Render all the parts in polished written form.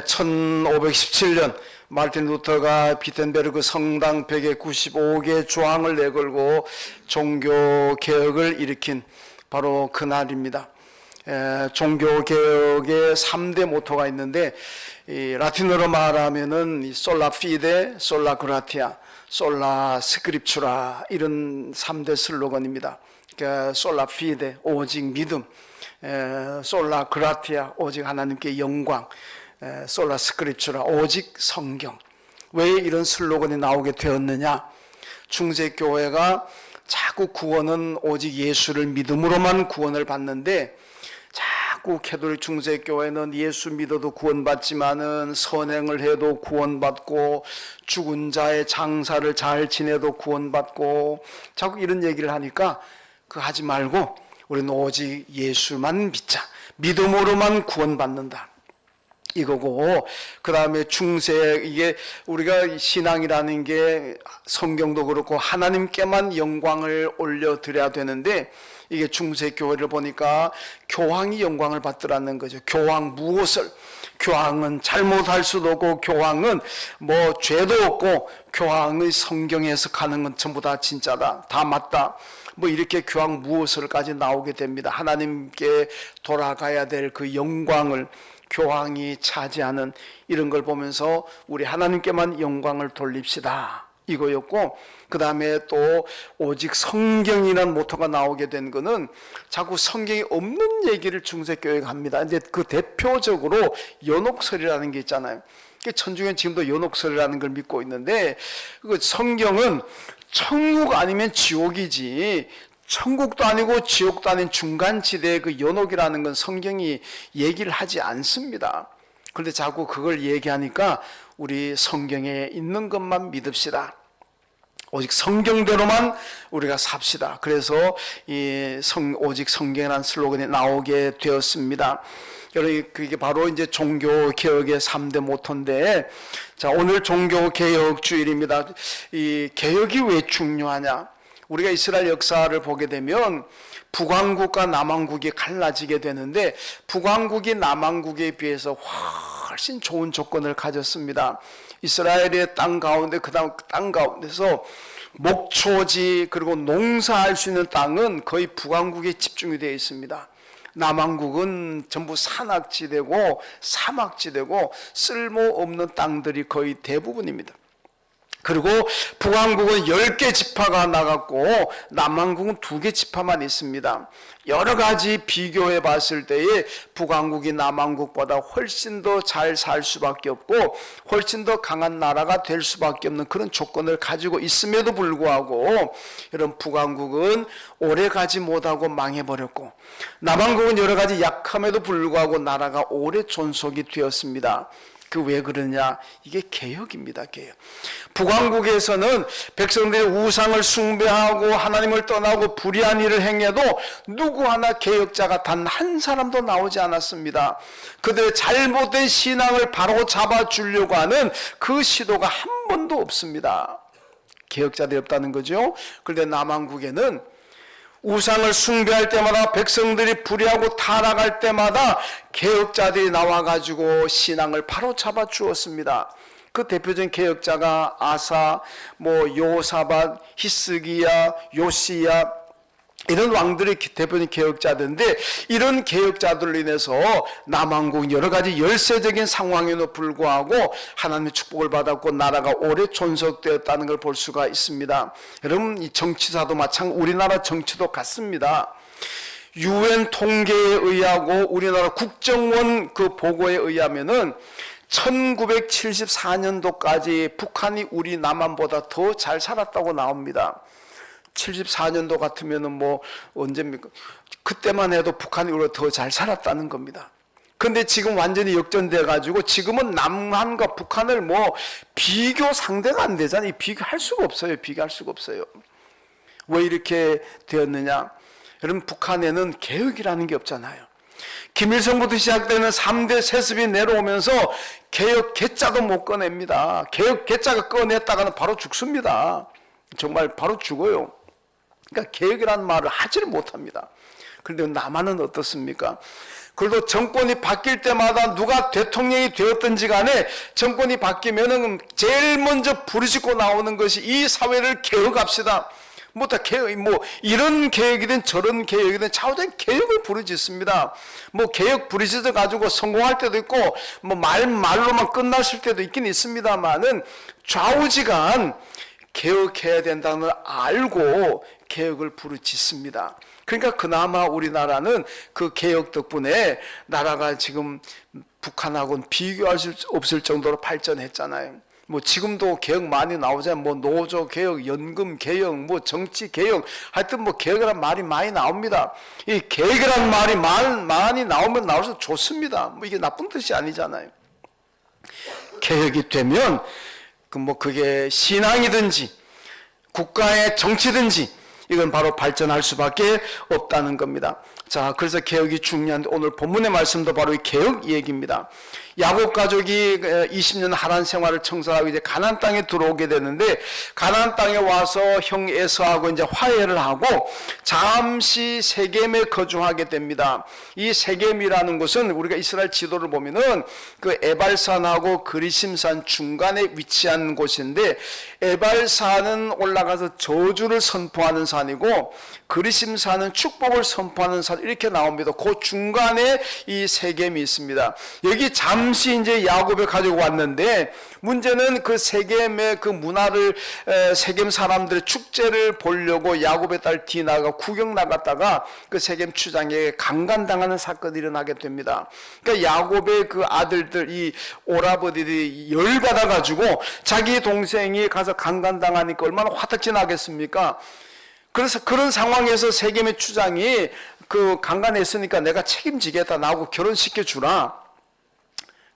1517년 마르틴 루터가 비텐베르그 성당 벽에 95개 조항을 내걸고 종교 개혁을 일으킨 바로 그날입니다. 종교 개혁의 3대 모토가 있는데, 라틴어로 말하면은 솔라 피데, 솔라 그라티아, 솔라 스크립추라, 이런 3대 슬로건입니다. 그러니까 솔라 피데, 오직 믿음, 솔라 그라티아, 오직 하나님께 영광, 솔라 스크립추라, 오직 성경. 왜 이런 슬로건이 나오게 되었느냐? 중세교회가 자꾸 구원은 오직 예수를 믿음으로만 구원을 받는데, 자꾸 캐톨릭 중세교회는 예수 믿어도 구원받지만은 선행을 해도 구원받고, 죽은 자의 장사를 잘 지내도 구원받고, 자꾸 이런 얘기를 하니까 그거 하지 말고 우리는 오직 예수만 믿자, 믿음으로만 구원받는다, 이거고, 그 다음에 중세, 이게 우리가 신앙이라는 게 성경도 그렇고 하나님께만 영광을 올려드려야 되는데, 이게 중세 교회를 보니까 교황이 영광을 받더라는 거죠. 교황 무엇을? 교황은 잘못할 수도 없고, 교황은 뭐 죄도 없고, 교황의 성경 해석하는 건 전부 다 진짜다, 다 맞다, 뭐 이렇게 교황 무엇을까지 나오게 됩니다. 하나님께 돌아가야 될 그 영광을 교황이 차지하는 이런 걸 보면서 우리 하나님께만 영광을 돌립시다, 이거였고, 그 다음에 또 오직 성경이라는 모토가 나오게 된 거는 자꾸 성경이 없는 얘기를 중세교회가 합니다. 이제 그 대표적으로 연옥설이라는 게 있잖아요. 천주교는 지금도 연옥설이라는 걸 믿고 있는데, 그 성경은 천국 아니면 지옥이지, 천국도 아니고 지옥도 아닌 중간지대의 그 연옥이라는 건 성경이 얘기를 하지 않습니다. 그런데 자꾸 그걸 얘기하니까 우리 성경에 있는 것만 믿읍시다, 오직 성경대로만 우리가 삽시다. 그래서 오직 성경이라는 슬로건이 나오게 되었습니다. 여러분, 그게 바로 이제 종교 개혁의 3대 모토인데, 자, 오늘 종교 개혁 주일입니다. 이 개혁이 왜 중요하냐? 우리가 이스라엘 역사를 보게 되면 북왕국과 남왕국이 갈라지게 되는데, 북왕국이 남왕국에 비해서 훨씬 좋은 조건을 가졌습니다. 이스라엘의 땅 가운데, 그 다음 땅 가운데서 목초지 그리고 농사할 수 있는 땅은 거의 북왕국에 집중이 되어 있습니다. 남왕국은 전부 산악지대고 사막지대고 쓸모없는 땅들이 거의 대부분입니다. 그리고 북왕국은 10개 지파가 나갔고 남왕국은 2개 지파만 있습니다. 여러 가지 비교해 봤을 때에 북왕국이 남왕국보다 훨씬 더 잘 살 수밖에 없고 훨씬 더 강한 나라가 될 수밖에 없는 그런 조건을 가지고 있음에도 불구하고, 이런 북왕국은 오래 가지 못하고 망해버렸고, 남왕국은 여러 가지 약함에도 불구하고 나라가 오래 존속이 되었습니다. 그 왜 그러냐? 이게 개혁입니다. 개혁. 북왕국에서는 백성들이 우상을 숭배하고 하나님을 떠나고 불의한 일을 행해도 누구 하나 개혁자가 단 한 사람도 나오지 않았습니다. 그들의 잘못된 신앙을 바로 잡아주려고 하는 그 시도가 한 번도 없습니다. 개혁자들이 없다는 거죠. 그런데 남왕국에는 우상을 숭배할 때마다, 백성들이 불의하고 타락할 때마다 개혁자들이 나와가지고 신앙을 바로 잡아 주었습니다. 그 대표적인 개혁자가 아사, 요사밧, 히스기야, 요시야, 이런 왕들이 대표적인 개혁자들인데, 이런 개혁자들로 인해서 남왕국 여러 가지 열세적인 상황에도 불구하고 하나님의 축복을 받았고 나라가 오래 존속되었다는 걸 볼 수가 있습니다. 여러분, 이 정치사도 마찬가지, 우리나라 정치도 같습니다. UN 통계에 의하고 우리나라 국정원 그 보고에 의하면은 1974년도까지 북한이 우리 남한보다 더 잘 살았다고 나옵니다. 74년도 같으면은 언제입니까? 그때만 해도 북한이 우리가 더 잘 살았다는 겁니다. 근데 지금 완전히 역전돼 가지고 지금은 남한과 북한을 비교 상대가 안 되잖아요. 비교할 수가 없어요. 비교할 수가 없어요. 왜 이렇게 되었느냐? 여러분, 북한에는 개혁이라는 게 없잖아요. 김일성부터 시작되는 3대 세습이 내려오면서 개혁 개자도 못 꺼냅니다. 개혁 개자가 꺼냈다가는 바로 죽습니다. 정말 바로 죽어요. 그러니까 개혁이라는 말을 하지를 못합니다. 그런데 남한은 어떻습니까? 그래도 정권이 바뀔 때마다 누가 대통령이 되었든지 간에 정권이 바뀌면은 제일 먼저 부르짖고 나오는 것이 이 사회를 개혁합시다. 뭐 이런 개혁이든 저런 개혁이든 차후된 개혁을 부르짖습니다. 뭐 개혁 부르짖어 가지고 성공할 때도 있고 뭐 말로만 끝났을 때도 있긴 있습니다만은 좌우지간 개혁해야 된다는 걸 알고 개혁을 부르짖습니다. 그러니까 그나마 우리나라는 그 개혁 덕분에 나라가 지금 북한하고는 비교할 수 없을 정도로 발전했잖아요. 뭐 지금도 개혁 많이 나오잖아요. 뭐 노조 개혁, 연금 개혁, 뭐 정치 개혁, 하여튼 뭐 개혁이란 말이 많이 나옵니다. 이 개혁이란 말이 많이 나오면 나올수록 좋습니다. 뭐 이게 나쁜 뜻이 아니잖아요. 개혁이 되면 그게 신앙이든지 국가의 정치든지 이건 바로 발전할 수밖에 없다는 겁니다. 자, 그래서 개혁이 중요한데 오늘 본문의 말씀도 바로 이 개혁 얘기입니다. 야곱 가족이 20년 하란 생활을 청소하고 이제 가나안 땅에 들어오게 되는데 가나안 땅에 와서 형 에서하고 이제 화해를 하고 잠시 세겜에 거주하게 됩니다. 이 세겜이라는 곳은 우리가 이스라엘 지도를 보면은 그 에발산하고 그리심산 중간에 위치한 곳인데 에발산은 올라가서 저주를 선포하는 산이고 그리심산은 축복을 선포하는 산 이렇게 나옵니다. 그 중간에 이 세겜이 있습니다. 여기 잠시 이제 야곱의 가지고 왔는데 문제는 그 세겜의 그 문화를 세겜 사람들의 축제를 보려고 야곱의 딸 디나가 구경 나갔다가 그 세겜 추장에게 강간당하는 사건이 일어나게 됩니다. 그러니까 야곱의 그 아들들 이 오라버디들이 열받아 가지고 자기 동생이 가서 강간당하니까 얼마나 화딱지 나겠습니까? 그래서 그런 상황에서 세겜의 추장이 그 강간했으니까 내가 책임지겠다. 나하고 결혼시켜 주라.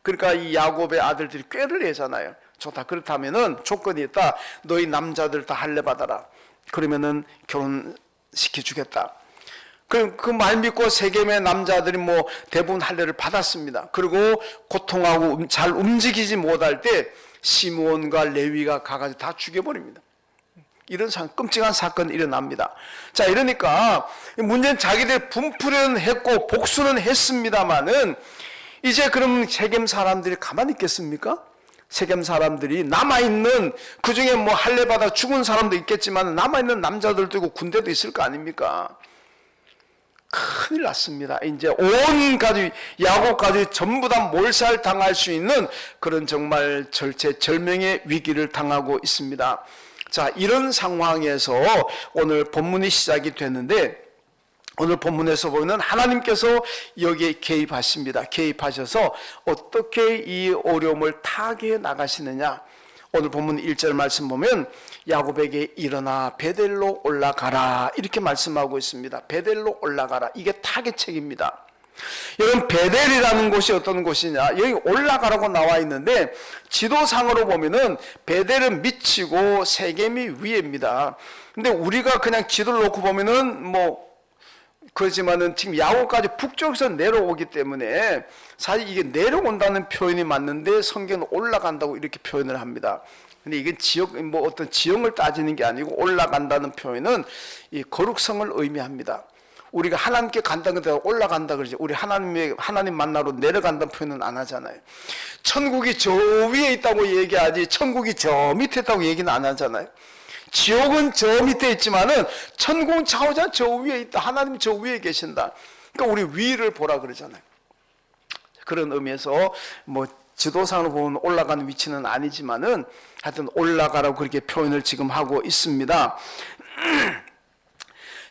그러니까 이 야곱의 아들들이 꾀를 내잖아요. 좋다. 그렇다면은 조건이 있다. 너희 남자들 다 할례 받아라. 그러면은 결혼시켜 주겠다. 그 말 믿고 세겜의 남자들이 뭐 대부분 할례를 받았습니다. 그리고 고통하고 잘 움직이지 못할 때 시므온과 레위가 가가지고 다 죽여버립니다. 이런 끔찍한 사건이 일어납니다. 자, 이러니까 문제는 자기들 분풀은 했고 복수는 했습니다만은 이제 그럼 세겜 사람들이 가만히 있겠습니까? 세겜 사람들이 남아있는 그중에 뭐 할례받아 죽은 사람도 있겠지만 남아있는 남자들도 있고 군대도 있을 거 아닙니까? 큰일 났습니다. 이제 온 가족, 야곱 가족이 전부 다 몰살당할 수 있는 그런 정말 절체절명의 위기를 당하고 있습니다. 자, 이런 상황에서 오늘 본문이 시작이 되는데 오늘 본문에서 보면 하나님께서 여기에 개입하십니다. 개입하셔서 어떻게 이 어려움을 타개해 나가시느냐. 오늘 본문 1절 말씀 보면 야곱에게 일어나 베델로 올라가라 이렇게 말씀하고 있습니다. 베델로 올라가라. 이게 타개책입니다. 여러분 베델이라는 곳이 어떤 곳이냐, 여기 올라가라고 나와 있는데 지도상으로 보면은 베델은 밑이고 세겜이 위입니다. 근데 우리가 그냥 지도를 놓고 보면은 뭐 그렇지만은 지금 야곱까지 북쪽에서 내려오기 때문에 사실 이게 내려온다는 표현이 맞는데 성경은 올라간다고 이렇게 표현을 합니다. 근데 이게 뭐 어떤 지형을 따지는 게 아니고 올라간다는 표현은 이 거룩성을 의미합니다. 우리가 하나님께 간다는 데가 올라간다 그러지. 우리 하나님 만나러 내려간다는 표현은 안 하잖아요. 천국이 저 위에 있다고 얘기하지 천국이 저 밑에 있다고 얘기는 안 하잖아요. 지옥은 저 밑에 있지만은 천국은 좌우자 저 위에 있다. 하나님 저 위에 계신다. 그러니까 우리 위를 보라 그러잖아요. 그런 의미에서 뭐 지도상으로 보면 올라가는 위치는 아니지만은 하여튼 올라가라고 그렇게 표현을 지금 하고 있습니다.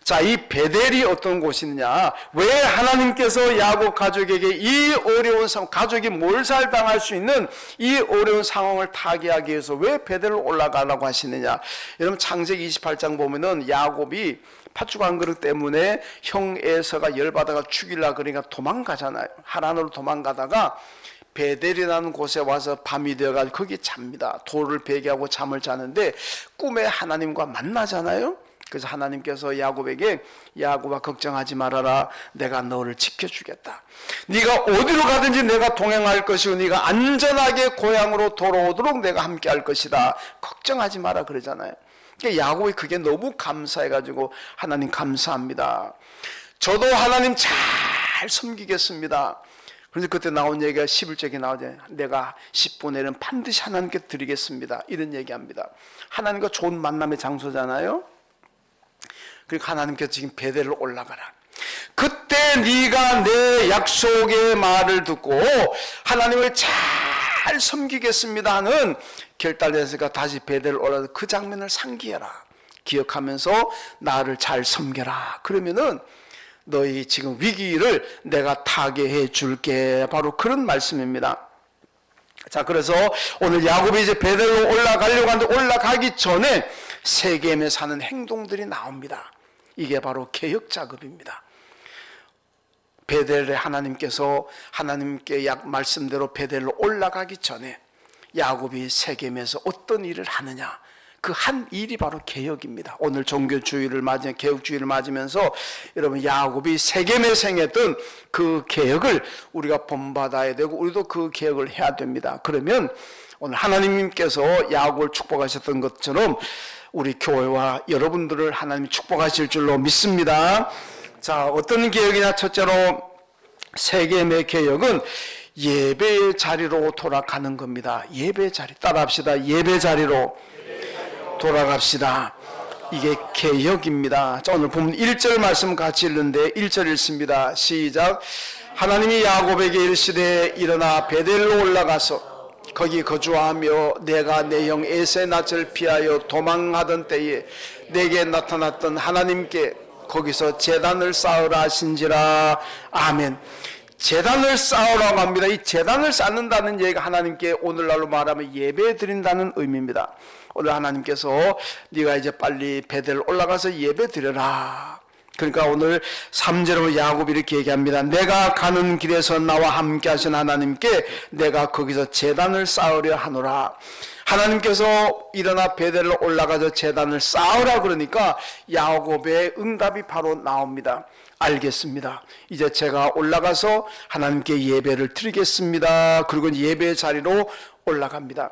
자, 이 베델이 어떤 곳이냐? 왜 하나님께서 야곱 가족에게 이 어려운 상황, 가족이 몰살당할 수 있는 이 어려운 상황을 타개하기 위해서 왜 베델로 올라가라고 하시느냐? 여러분 창세기 28장 보면은 야곱이 팥죽 한 그릇 때문에 형 에서가 열받아가 죽이려고 그러니까 도망가잖아요. 하란으로 도망가다가 베델이라는 곳에 와서 밤이 되어가지고 거기 잡니다. 돌을 베개하고 잠을 자는데 꿈에 하나님과 만나잖아요. 그래서 하나님께서 야곱에게 야곱아 걱정하지 말아라. 내가 너를 지켜주겠다. 네가 어디로 가든지 내가 동행할 것이고 네가 안전하게 고향으로 돌아오도록 내가 함께할 것이다. 걱정하지 마라 그러잖아요. 그러니까 야곱이 그게 너무 감사해가지고 하나님 감사합니다. 저도 하나님 잘 섬기겠습니다. 그래서 그때 나온 얘기가 11절에 나오잖아요. 내가 10분의 1은 반드시 하나님께 드리겠습니다. 이런 얘기합니다. 하나님과 좋은 만남의 장소잖아요. 그리고 하나님께서 지금 베델로 올라가라. 그때 네가 내 약속의 말을 듣고 하나님을 잘 섬기겠습니다 하는 결단에서가 다시 베델로 올라가서 그 장면을 상기해라. 기억하면서 나를 잘 섬겨라. 그러면은 너희 지금 위기를 내가 타개해 줄게. 바로 그런 말씀입니다. 자, 그래서 오늘 야곱이 이제 베델로 올라가려고 하는데 올라가기 전에 세겜에서 하는 행동들이 나옵니다. 이게 바로 개혁 작업입니다. 베델에 하나님께서 하나님께 말씀대로 베델로 올라가기 전에 야곱이 세겜에서 어떤 일을 하느냐, 그 한 일이 바로 개혁입니다. 오늘 종교주의를 맞으면 개혁주의를 맞으면서 여러분 야곱이 세겜에서 행했던 그 개혁을 우리가 본받아야 되고 우리도 그 개혁을 해야 됩니다. 그러면 오늘 하나님께서 야곱을 축복하셨던 것처럼 우리 교회와 여러분들을 하나님이 축복하실 줄로 믿습니다. 자, 어떤 개혁이냐? 첫째로 세겜의 개혁은 예배의 자리로 돌아가는 겁니다. 예배 자리, 따라합시다. 예배 자리로 돌아갑시다. 이게 개혁입니다. 자, 오늘 보면 1절 말씀 같이 읽는데 1절 읽습니다. 시작. 하나님이 야곱에게 이르시되 일어나 베델로 올라가서 거기 거주하며 내가 내 형 에서의 낯을 피하여 도망하던 때에 내게 나타났던 하나님께 거기서 제단을 쌓으라 하신지라. 아멘. 제단을 쌓으라고 합니다. 이 제단을 쌓는다는 얘기가 하나님께 오늘날로 말하면 예배 드린다는 의미입니다. 오늘 하나님께서 네가 이제 빨리 베델 올라가서 예배 드려라. 그러니까 오늘 3절로 야곱이 이렇게 얘기합니다. 내가 가는 길에서 나와 함께 하신 하나님께 내가 거기서 제단을 쌓으려 하노라. 하나님께서 일어나 베델로 올라가서 제단을 쌓으라 그러니까 야곱의 응답이 바로 나옵니다. 알겠습니다. 이제 제가 올라가서 하나님께 예배를 드리겠습니다. 그리고 예배 자리로 올라갑니다.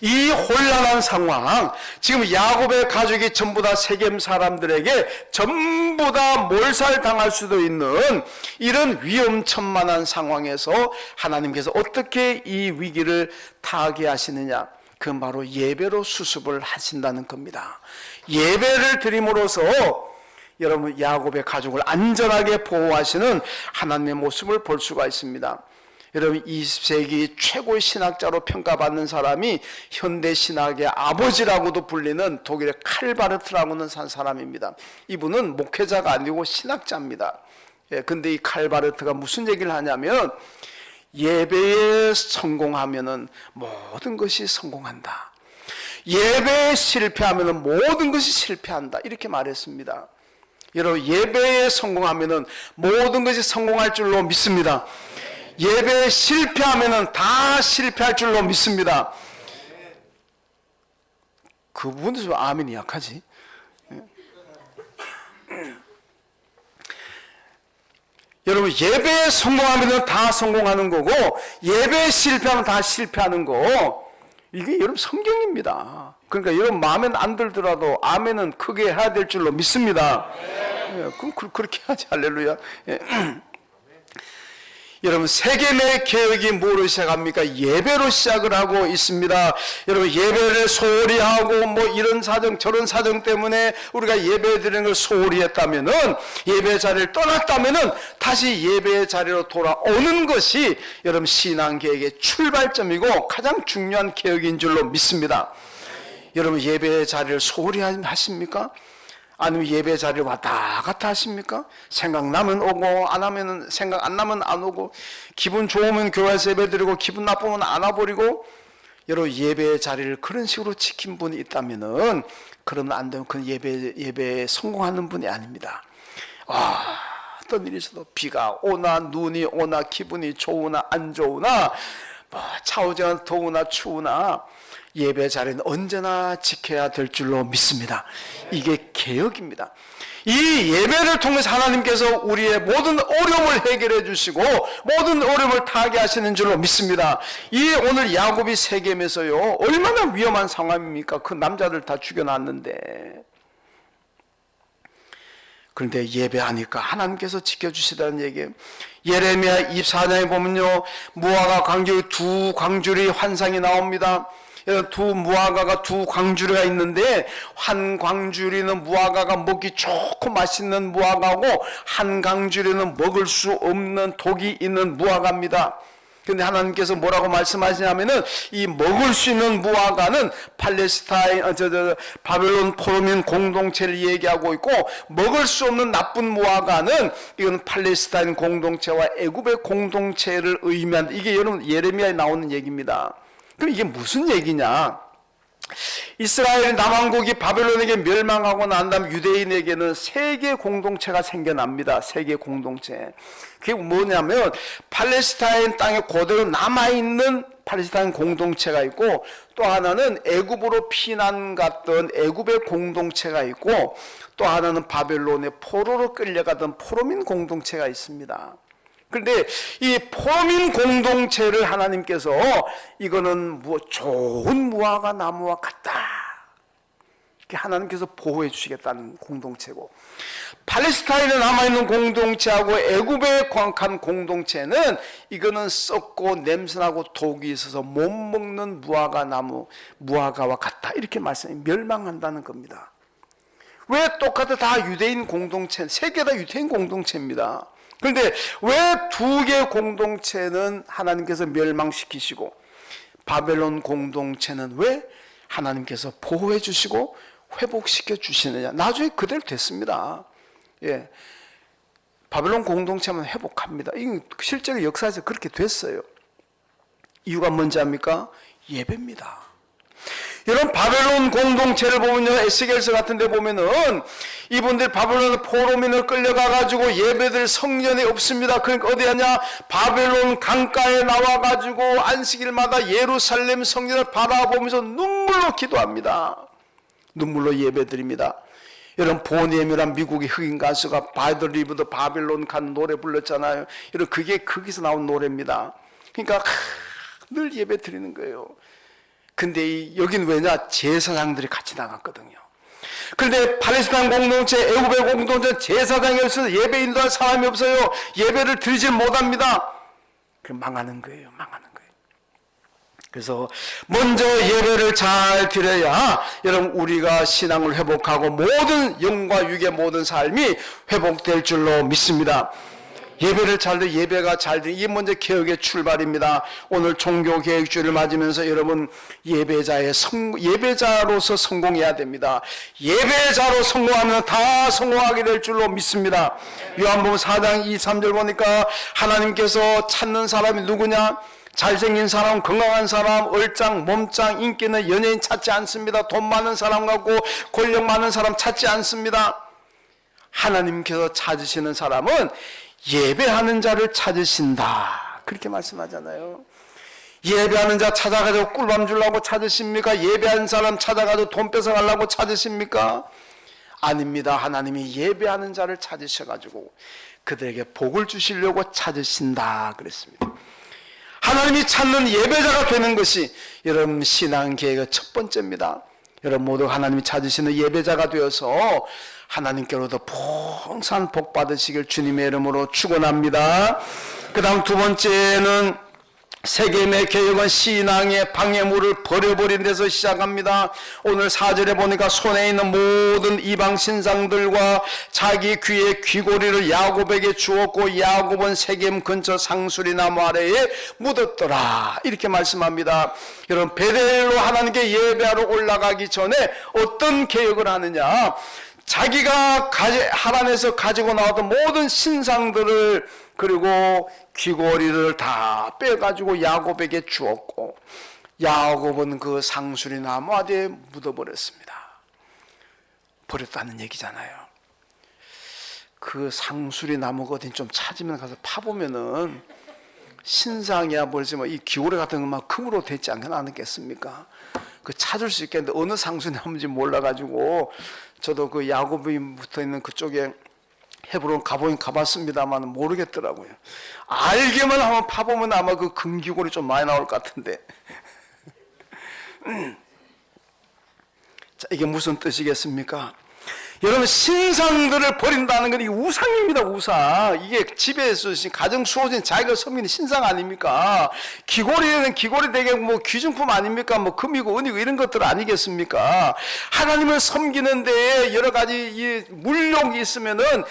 이 혼란한 상황, 지금 야곱의 가족이 전부 다 세겜 사람들에게 전부 다 몰살당할 수도 있는 이런 위험천만한 상황에서 하나님께서 어떻게 이 위기를 타개하시느냐? 그건 바로 예배로 수습을 하신다는 겁니다. 예배를 드림으로써 여러분 야곱의 가족을 안전하게 보호하시는 하나님의 모습을 볼 수가 있습니다. 여러분 20세기 최고의 신학자로 평가받는 사람이 현대 신학의 아버지라고도 불리는 독일의 칼바르트라고는 한 사람입니다. 이분은 목회자가 아니고 신학자입니다. 근데 이 칼바르트가 무슨 얘기를 하냐면 예배에 성공하면은 모든 것이 성공한다. 예배에 실패하면은 모든 것이 실패한다. 이렇게 말했습니다. 여러분 예배에 성공하면은 모든 것이 성공할 줄로 믿습니다. 예배에 실패하면은 다 실패할 줄로 믿습니다. 그 부분도 좀 아멘이 약하지. 여러분 예배에 성공하면은 다 성공하는 거고 예배에 실패하면 다 실패하는 거, 이게 여러분 성경입니다. 그러니까 여러분 마음에는 안 들더라도 아멘은 크게 해야 될 줄로 믿습니다. 그럼 그렇게 하지. 할렐루야. 여러분 세겜의 개혁이 뭐로 시작합니까? 예배로 시작을 하고 있습니다. 여러분 예배를 소홀히 하고 뭐 이런 사정 저런 사정 때문에 우리가 예배 드리는 걸 소홀히 했다면은, 예배 자리를 떠났다면은 다시 예배 자리로 돌아오는 것이 여러분 신앙 개혁의 출발점이고 가장 중요한 개혁인 줄로 믿습니다. 여러분 예배 자리를 소홀히 하십니까? 아니면 예배 자리를 왔다 갔다 하십니까? 생각나면 오고 안 하면 생각 안 나면 안 오고, 기분 좋으면 교회에서 예배 드리고 기분 나쁘면 안 와버리고, 여러분 예배 자리를 그런 식으로 지킨 분이 있다면은 그러면 안 되면 그건 예배에 성공하는 분이 아닙니다. 어떤 일이 있어도 비가 오나 눈이 오나 기분이 좋으나 안 좋으나 뭐 차오지나 더우나 추우나 예배 자리는 언제나 지켜야 될 줄로 믿습니다. 이게 개혁입니다. 이 예배를 통해서 하나님께서 우리의 모든 어려움을 해결해 주시고 모든 어려움을 타개하시는 줄로 믿습니다. 이 오늘 야곱이 세겜에서요 얼마나 위험한 상황입니까? 그 남자들 다 죽여놨는데. 그런데 예배하니까 하나님께서 지켜주시다는 얘기예요. 예레미야 24장에 보면요, 무화과 광줄, 두 광줄이 환상이 나옵니다. 두 무화과가 두 광주리가 있는데, 한 광주리는 무화과가 먹기 좋고 맛있는 무화과고, 한 광주리는 먹을 수 없는 독이 있는 무화과입니다. 근데 하나님께서 뭐라고 말씀하시냐면은, 이 먹을 수 있는 무화과는 팔레스타인, 바벨론 포로민 공동체를 얘기하고 있고, 먹을 수 없는 나쁜 무화과는 이건 팔레스타인 공동체와 애굽의 공동체를 의미한다. 이게 여러분 예레미야에 나오는 얘기입니다. 그럼 이게 무슨 얘기냐? 이스라엘 남왕국이 바벨론에게 멸망하고 난 다음 유대인에게는 세계 공동체가 생겨납니다. 세계 공동체. 그게 뭐냐면 팔레스타인 땅에 그대로 남아있는 팔레스타인 공동체가 있고, 또 하나는 애굽으로 피난 갔던 애굽의 공동체가 있고, 또 하나는 바벨론의 포로로 끌려가던 포로민 공동체가 있습니다. 그런데 이 포로민 공동체를 하나님께서 이거는 좋은 무화과 나무와 같다, 이렇게 하나님께서 보호해 주시겠다는 공동체고, 팔레스타인에 남아있는 공동체하고 애굽에 간 공동체는 이거는 썩고 냄새나고 독이 있어서 못 먹는 무화과 나무, 무화과와 같다, 이렇게 말씀이 멸망한다는 겁니다. 왜 똑같아? 다 유대인 공동체, 세 개 다 유대인 공동체입니다. 그런데 왜 두 개의 공동체는 하나님께서 멸망시키시고 바벨론 공동체는 왜 하나님께서 보호해 주시고 회복시켜 주시느냐? 나중에 그대로 됐습니다. 예, 바벨론 공동체만 회복합니다. 이 실제로 역사에서 그렇게 됐어요. 이유가 뭔지 압니까? 예배입니다. 여러분, 바벨론 공동체를 보면요, 에스겔서 같은 데 보면은 이분들 바벨론 포로민을 끌려가가지고 예배들 성전에 없습니다. 그러니까 어디 하냐? 바벨론 강가에 나와가지고 안식일마다 예루살렘 성전을 바라보면서 눈물로 기도합니다. 눈물로 예배드립니다. 여러분, 보니엠이란 미국의 흑인 가수가 바이더 리브드 바벨론 간 노래 불렀잖아요. 여러분, 그게 거기서 나온 노래입니다. 그러니까 늘 예배 드리는 거예요. 근데 여긴 왜냐? 제사장들이 같이 나갔거든요. 그런데 팔레스타인 공동체, 애굽의 공동체 제사장이 없어서 예배 인도할 사람이 없어요. 예배를 드리지 못합니다. 그럼 망하는 거예요. 망하는 거예요. 그래서 먼저 예배를 잘 드려야 여러분 우리가 신앙을 회복하고 모든 영과 육의 모든 삶이 회복될 줄로 믿습니다. 예배를 잘 드, 예배가 잘 드, 이게 먼저 개혁의 출발입니다. 오늘 종교개혁주를 맞으면서 여러분 예배자로서 성공해야 됩니다. 예배자로 성공하면 다 성공하게 될 줄로 믿습니다. 요한복음 4장 2, 3절 보니까 하나님께서 찾는 사람이 누구냐? 잘생긴 사람, 건강한 사람, 얼짱, 몸짱, 인기 있는 연예인 찾지 않습니다. 돈 많은 사람 같고 권력 많은 사람 찾지 않습니다. 하나님께서 찾으시는 사람은 예배하는 자를 찾으신다, 그렇게 말씀하잖아요. 예배하는 자 찾아가지고 꿀밤 주려고 찾으십니까? 예배하는 사람 찾아가지고 돈 뺏어가려고 찾으십니까? 아닙니다. 하나님이 예배하는 자를 찾으셔가지고 그들에게 복을 주시려고 찾으신다 그랬습니다. 하나님이 찾는 예배자가 되는 것이 여러분 신앙 계획의 첫 번째입니다. 여러분 모두 하나님이 찾으시는 예배자가 되어서 하나님께로도 풍성한 복 받으시길 주님의 이름으로 축원합니다. 그 다음 두 번째는 세겜의 개혁은 신앙의 방해물을 버려버린 데서 시작합니다. 오늘 4절에 보니까 손에 있는 모든 이방 신상들과 자기 귀의 귀고리를 야곱에게 주었고 야곱은 세겜 근처 상수리 나무 아래에 묻었더라, 이렇게 말씀합니다. 여러분, 베델로 하나님께 예배하러 올라가기 전에 어떤 개혁을 하느냐? 자기가 하란에서 가지고 나왔던 모든 신상들을 그리고 귀고리를 다 빼가지고 야곱에게 주었고 야곱은 그 상수리 나무 아래에 묻어버렸습니다. 버렸다는 얘기잖아요. 그 상수리 나무가 어딘 좀 찾으면 가서 파보면은 신상이야 뭐지 이 귀고리 같은 것만 금으로 되지 않겠습니까? 그 찾을 수 있겠는데 어느 상수리 나무인지 몰라가지고 저도 그 야곱이 붙어있는 그쪽에 헤브론 가봤습니다만 모르겠더라고요. 알게만 한번 파보면 아마 그 금귀골이 좀 많이 나올 것 같은데. 자, 이게 무슨 뜻이겠습니까? 여러분, 신상들을 버린다는 건 이게 우상입니다. 우상. 이게 집에서 가정 수호진 자기가 섬기는 신상 아닙니까? 귀걸이는 귀걸이 되게 뭐 귀중품 아닙니까? 뭐 금이고 은이고 이런 것들 아니겠습니까? 하나님을 섬기는 데에 여러 가지 이 물욕이 있으면은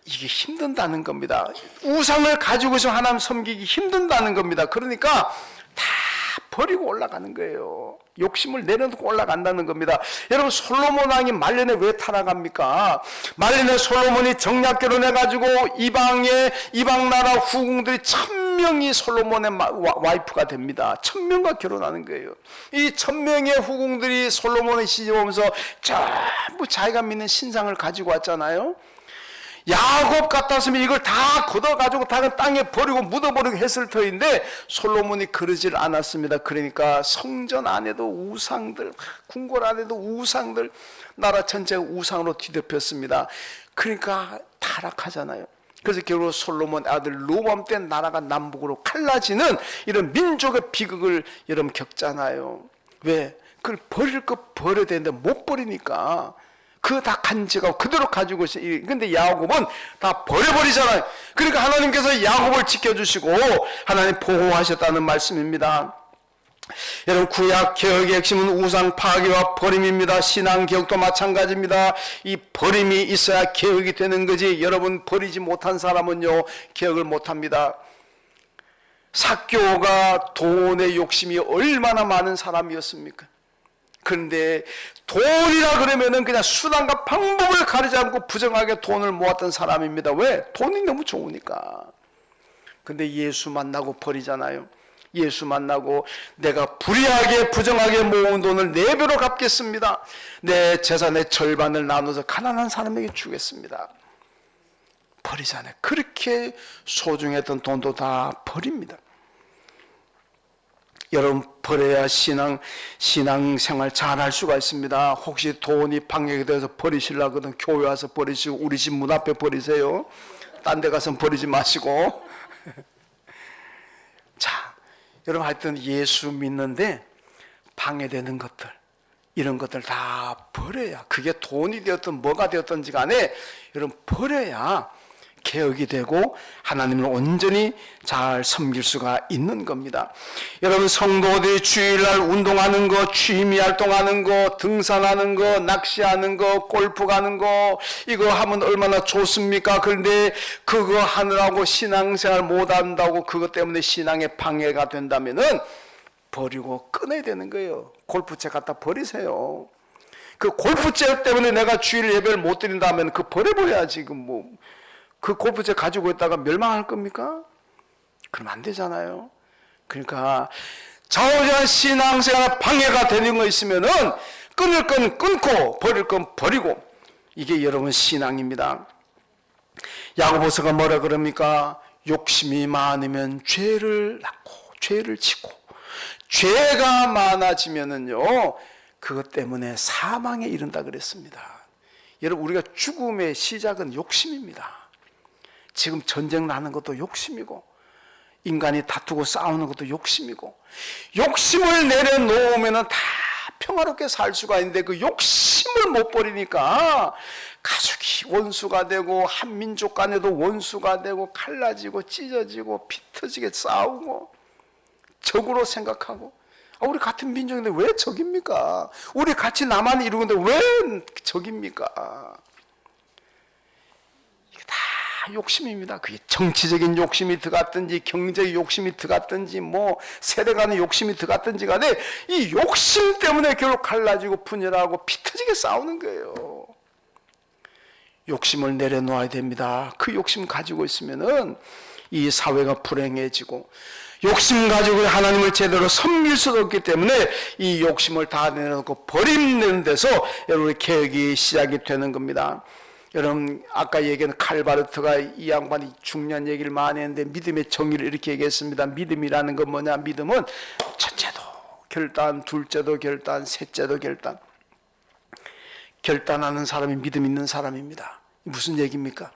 이게 힘든다는 겁니다. 우상을 가지고서 하나님 섬기기 힘든다는 겁니다. 그러니까 다 버리고 올라가는 거예요. 욕심을 내려놓고 올라간다는 겁니다. 여러분, 솔로몬 왕이 말년에 왜 타락합니까? 말년에 솔로몬이 정략 결혼해가지고 이방 나라 후궁들이 1000명이 솔로몬의 와이프가 됩니다. 1000명과 결혼하는 거예요. 이 1000명의 후궁들이 솔로몬의 시집 오면서 전부 자기가 믿는 신상을 가지고 왔잖아요. 야곱 같았으면 이걸 다 걷어가지고 다 땅에 버리고 묻어버리고 했을 터인데 솔로몬이 그러질 않았습니다. 그러니까 성전 안에도 우상들, 궁궐 안에도 우상들, 나라 전체가 우상으로 뒤덮였습니다. 그러니까 타락하잖아요. 그래서 결국 솔로몬 아들 르호보암 때 나라가 남북으로 갈라지는 이런 민족의 비극을 여러분 겪잖아요. 왜? 그걸 버릴 거 버려야 되는데 못 버리니까 그거 다 간직하고 그대로 가지고 있어요. 근데 야곱은 다 버려버리잖아요. 그러니까 하나님께서 야곱을 지켜주시고 하나님 보호하셨다는 말씀입니다. 여러분, 구약 개혁의 핵심은 우상 파괴와 버림입니다. 신앙 개혁도 마찬가지입니다. 이 버림이 있어야 개혁이 되는 거지, 여러분 버리지 못한 사람은요 개혁을 못합니다. 삭개오가 돈의 욕심이 얼마나 많은 사람이었습니까? 그런데 돈이라 그러면은 그냥 수단과 방법을 가리지 않고 부정하게 돈을 모았던 사람입니다. 왜? 돈이 너무 좋으니까. 근데 예수 만나고 버리잖아요. 예수 만나고 내가 불의하게 부정하게 모은 돈을 4배로 갚겠습니다. 내 재산의 절반을 나눠서 가난한 사람에게 주겠습니다. 버리잖아요. 그렇게 소중했던 돈도 다 버립니다. 여러분, 버려야 신앙생활 잘할 수가 있습니다. 혹시 돈이 방역이 돼서 버리시려거든 교회 와서 버리시고 우리 집 문 앞에 버리세요. 딴 데 가서 버리지 마시고. 자, 여러분, 하여튼 예수 믿는데 방해되는 것들, 이런 것들 다 버려야, 그게 돈이 되었든 뭐가 되었든지 간에 여러분 버려야 개혁이 되고 하나님을 온전히 잘 섬길 수가 있는 겁니다. 여러분, 성도들이 주일날 운동하는 거, 취미 활동하는 거, 등산하는 거, 낚시하는 거, 골프 가는 거, 이거 하면 얼마나 좋습니까? 그런데 그거 하느라고 신앙생활 못한다고 그것 때문에 신앙에 방해가 된다면은 버리고 끊어야 되는 거예요. 골프채 갖다 버리세요. 그 골프채 때문에 내가 주일 예배를 못 드린다면 그 버려버려야지. 그 골프채 가지고 있다가 멸망할 겁니까? 그러면 안 되잖아요. 그러니까 좌우지간 신앙생활 방해가 되는 거 있으면은 끊을 건 끊고 버릴 건 버리고, 이게 여러분 신앙입니다. 야고보서가 뭐라 그럽니까? 욕심이 많으면 죄를 낳고 죄를 짓고, 죄가 많아지면은요 그것 때문에 사망에 이른다 그랬습니다. 여러분, 우리가 죽음의 시작은 욕심입니다. 지금 전쟁 나는 것도 욕심이고, 인간이 다투고 싸우는 것도 욕심이고, 욕심을 내려놓으면 다 평화롭게 살 수가 있는데 그 욕심을 못 버리니까 가족이 원수가 되고, 한 민족 간에도 원수가 되고, 갈라지고 찢어지고 피 터지게 싸우고 적으로 생각하고. 우리 같은 민족인데 왜 적입니까? 우리 같이 나만 이루는데 왜 적입니까? 욕심입니다. 그게 정치적인 욕심이 들어갔든지 경제의 욕심이 들어갔든지 뭐 세대 간의 욕심이 들어갔든지 간에 이 욕심 때문에 결국 갈라지고 분열하고 피 터지게 싸우는 거예요. 욕심을 내려놓아야 됩니다. 그 욕심 가지고 있으면은 이 사회가 불행해지고, 욕심 가지고 하나님을 제대로 섬길 수가 없기 때문에 이 욕심을 다 내려놓고 버리는 데서 여러분의 개혁이 시작이 되는 겁니다. 여러분, 아까 얘기한 칼바르트가 이 양반이 중요한 얘기를 많이 했는데 믿음의 정의를 이렇게 얘기했습니다. 믿음이라는 건 뭐냐? 믿음은 첫째도 결단, 둘째도 결단, 셋째도 결단. 결단하는 사람이 믿음 있는 사람입니다. 무슨 얘기입니까?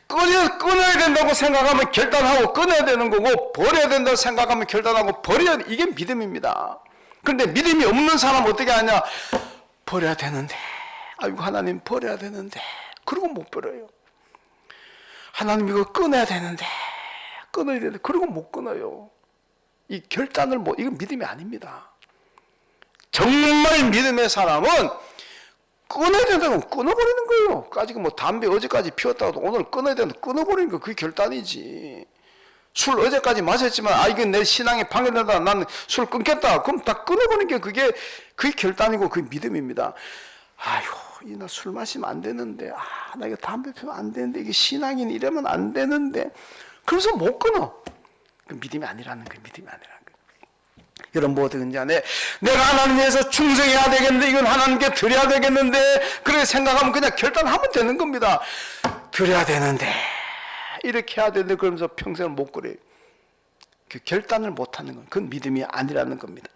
끊어야 된다고 생각하면 결단하고 끊어야 되는 거고, 버려야 된다고 생각하면 결단하고 버려야, 이게 믿음입니다. 그런데 믿음이 없는 사람은 어떻게 하냐? 버려야 되는데 아이고 하나님 버려야 되는데 그러고 못 버려요. 하나님 이거 끊어야 되는데 끊어야 되는데 그러고 못 끊어요. 이 결단을 못, 이건 믿음이 아닙니다. 정말 믿음의 사람은 끊어야 된다면 끊어버리는 거예요. 까지고 뭐 담배 어제까지 피웠다고 오늘 끊어야 된다 끊어버리는 거 그게 결단이지. 술 어제까지 마셨지만 이건 내 신앙에 방해된다 나는 술 끊겠다 그럼 다 끊어버리는 게 그게 결단이고 그게 믿음입니다. 아유 나 술 마시면 안 되는데 나 이거 담배 피우면 안 되는데 이게 신앙인 이러면 안 되는데 그래서 못 끊어. 그 믿음이 아니라는 거예요. 믿음이 아니라는 거예요. 여러분 뭐 어떻게 하냐 내가 하나님 위해서 충성해야 되겠는데 이건 하나님께 드려야 되겠는데 그렇게 생각하면 그냥 결단하면 되는 겁니다. 드려야 되는데 이렇게 해야 되는데 그러면서 평생을 못 그래요. 그 결단을 못하는 건 그건 믿음이 아니라는 겁니다.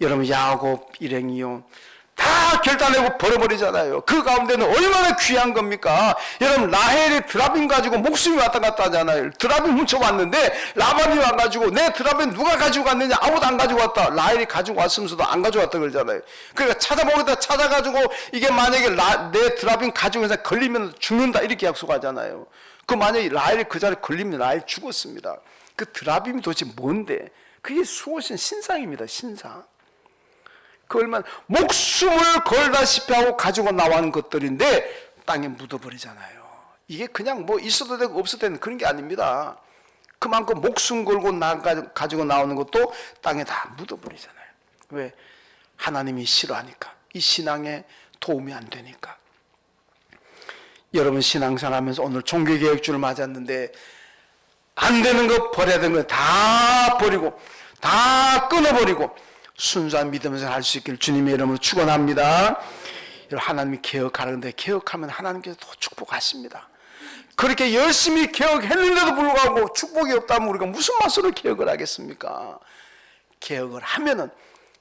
여러분 야곱 일행이요 다 결단하고 버려버리잖아요. 그 가운데는 얼마나 귀한 겁니까? 여러분 라헬이 드라빔 가지고 목숨이 왔다 갔다 하잖아요. 드라빔 훔쳐왔는데 라반이 와가지고 내 드라빔 누가 가지고 갔느냐 아무도 안 가지고 왔다. 라헬이 가지고 왔으면서도 안 가져왔다 그러잖아요. 그러니까 찾아보겠다 찾아가지고 이게 만약에 내 드라빔 가지고 해서 걸리면 죽는다 이렇게 약속하잖아요. 그 만약에 라헬이 그 자리에 걸리면 라헬 죽었습니다. 그 드라빔이 도대체 뭔데? 그게 수호신 신상입니다. 신상. 그 얼마나 목숨을 걸다시피 하고 가지고 나온 것들인데 땅에 묻어버리잖아요. 이게 그냥 뭐 있어도 되고 없어도 되는 그런 게 아닙니다. 그만큼 목숨 걸고 가지고 나오는 것도 땅에 다 묻어버리잖아요. 왜? 하나님이 싫어하니까. 이 신앙에 도움이 안 되니까. 여러분 신앙생활 하면서 오늘 종교개혁주를 맞았는데 안 되는 거 버려야 되는 거 다 버리고 다 끊어버리고 순수한 믿음에서 할 수 있기를 주님의 이름으로 축원합니다. 하나님이 개혁하는데 개혁하면 하나님께서 더 축복하십니다. 그렇게 열심히 개혁했는데도 불구하고 축복이 없다면 우리가 무슨 맛으로 개혁을 하겠습니까? 개혁을 하면은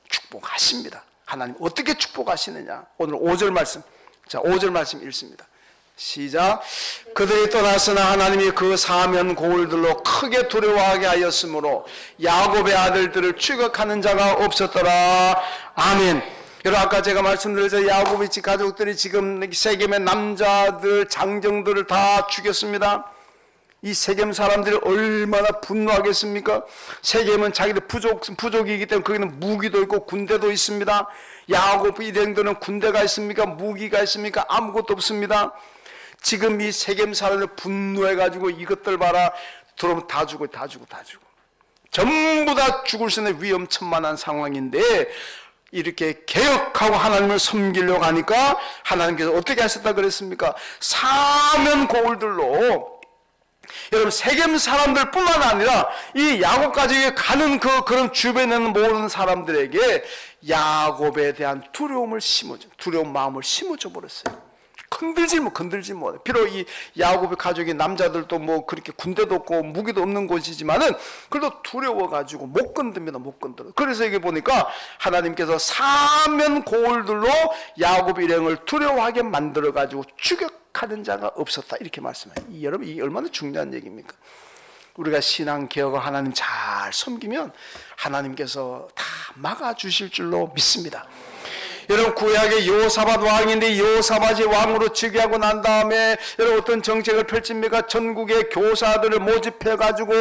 축복하십니다. 하나님 어떻게 축복하시느냐? 오늘 5절 말씀. 자, 5절 말씀 읽습니다. 시작. 그들이 떠났으나 하나님이 그 사면 고울들로 크게 두려워하게 하였으므로 야곱의 아들들을 추격하는 자가 없었더라. 아멘. 여러분 아까 제가 말씀드렸죠. 야곱의 집 가족들이 지금 세겜의 남자들 장정들을 다 죽였습니다. 이 세겜 사람들이 얼마나 분노하겠습니까? 세겜은 자기들 부족이기 때문에 거기는 무기도 있고 군대도 있습니다. 야곱 일행들은 군대가 있습니까? 무기가 있습니까? 아무것도 없습니다. 지금 이 세겜 사람들 분노해가지고 이것들 봐라 들어오면 다 죽어 전부 다 죽을 수 있는 위험천만한 상황인데 이렇게 개혁하고 하나님을 섬기려고 하니까 하나님께서 어떻게 하셨다 그랬습니까? 사면 고울들로 여러분 세겜 사람들 뿐만 아니라 이 야곱 가족에 가는 그런 주변에 있는 모든 사람들에게 야곱에 대한 두려운 마음을 심어줘 버렸어요. 건들지 못. 비록 이 야곱의 가족의 남자들도 뭐 그렇게 군대도 없고 무기도 없는 곳이지만은 그래도 두려워가지고 못 건듭니다. 못 건들어. 그래서 여기 보니까 하나님께서 사면 고울들로 야곱 일행을 두려워하게 만들어가지고 추격하는 자가 없었다. 이렇게 말씀해요. 여러분 이게 얼마나 중요한 얘기입니까? 우리가 신앙 개혁을 하나님 잘 섬기면 하나님께서 다 막아주실 줄로 믿습니다. 여러분 구약의 여호사밧 왕인데 여호사밧이 왕으로 즉위하고 난 다음에 여러분 어떤 정책을 펼칩니까? 전국의 교사들을 모집해가지고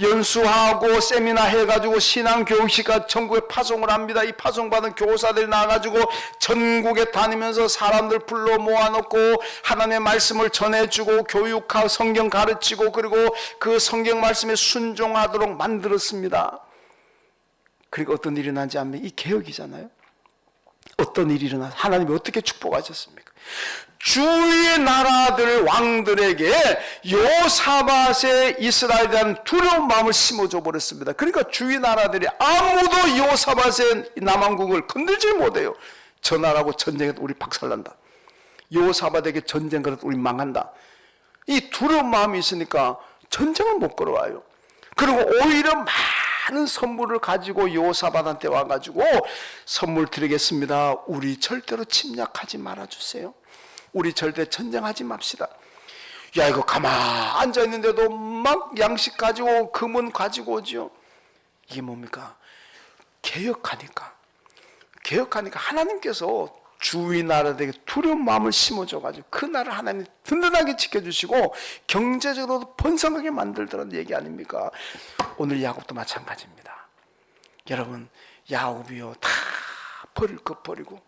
연수하고 세미나 해가지고 신앙교육시가 전국에 파송을 합니다. 이 파송받은 교사들이 나와가지고 전국에 다니면서 사람들 불러 모아놓고 하나님의 말씀을 전해주고 교육하고 성경 가르치고 그리고 그 성경 말씀에 순종하도록 만들었습니다. 그러니까 어떤 일이 나지 않으면 이 개혁이잖아요. 어떤 일이 일어나 하나님이 어떻게 축복하셨습니까? 주위의 나라들 왕들에게 여호사밧의 이스라엘에 대한 두려운 마음을 심어줘 버렸습니다. 그러니까 주위 나라들이 아무도 여호사밧의 남왕국을 건들지 못해요. 저 나라하고 전쟁해도 우리 박살난다. 여호사밧에게 전쟁 걸어도 우리 망한다. 이 두려운 마음이 있으니까 전쟁을 못 걸어와요. 그리고 오히려 많은 선물을 가지고 여호사밧한테 와가지고 선물 드리겠습니다. 우리 절대로 침략하지 말아주세요. 우리 절대 전쟁하지 맙시다. 야 이거 가만 앉아있는데도 막 양식 가지고 금은 가지고 오죠. 이게 뭡니까? 개혁하니까 하나님께서 주위 나라들에게 두려운 마음을 심어줘가지고 그 나라를 하나님이 든든하게 지켜주시고 경제적으로도 번성하게 만들더라는 얘기 아닙니까? 오늘 야곱도 마찬가지입니다. 여러분, 야곱이요 다 버릴 것 버리고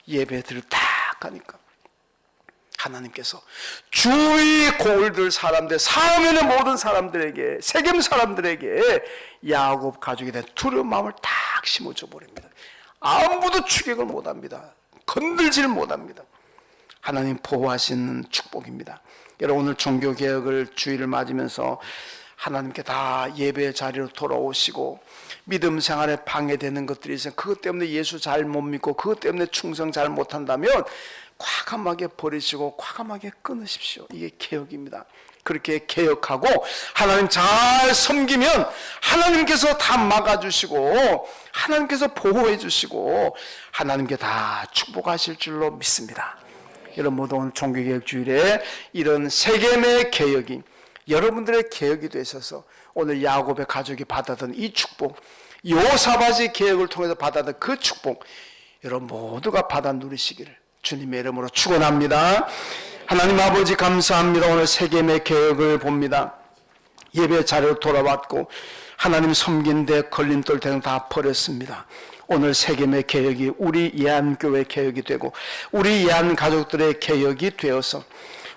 예배들을 다 가니까 하나님께서 주위 골들 사람들, 사면의 모든 사람들에게, 세겜 사람들에게 야곱 가족에 대한 두려운 마음을 딱 심어줘 버립니다. 아무도 추격을 못합니다. 건들지를 못합니다. 하나님 보호하시는 축복입니다. 여러분, 오늘 종교개혁을 주일을 맞으면서 하나님께 다 예배 자리로 돌아오시고 믿음 생활에 방해되는 것들이 있어요. 그것 때문에 예수 잘 못 믿고 그것 때문에 충성 잘 못한다면 과감하게 버리시고 과감하게 끊으십시오. 이게 개혁입니다. 그렇게 개혁하고 하나님 잘 섬기면 하나님께서 다 막아주시고 하나님께서 보호해 주시고 하나님께 다 축복하실 줄로 믿습니다. 여러분 모두 오늘 종교개혁 주일에 이런 세겜의 개혁이 여러분들의 개혁이 되셔서 오늘 야곱의 가족이 받았던 이 축복, 요사바지 개혁을 통해서 받았던 그 축복 여러분 모두가 받아 누리시기를 주님의 이름으로 축원합니다. 하나님 아버지 감사합니다. 오늘 세겜의 개혁을 봅니다. 예배 자리로 돌아왔고 하나님 섬긴 데 걸림돌 되는 다 버렸습니다. 오늘 세겜의 개혁이 우리 예안교회 개혁이 되고 우리 예안 가족들의 개혁이 되어서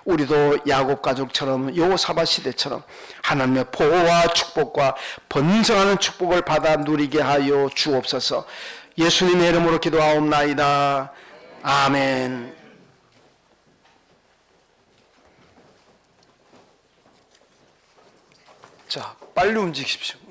우리도 야곱 가족처럼 요사바 시대처럼 하나님의 보호와 축복과 번성하는 축복을 받아 누리게 하여 주옵소서. 예수님의 이름으로 기도하옵나이다. 아멘. 자, 빨리 움직이십시오.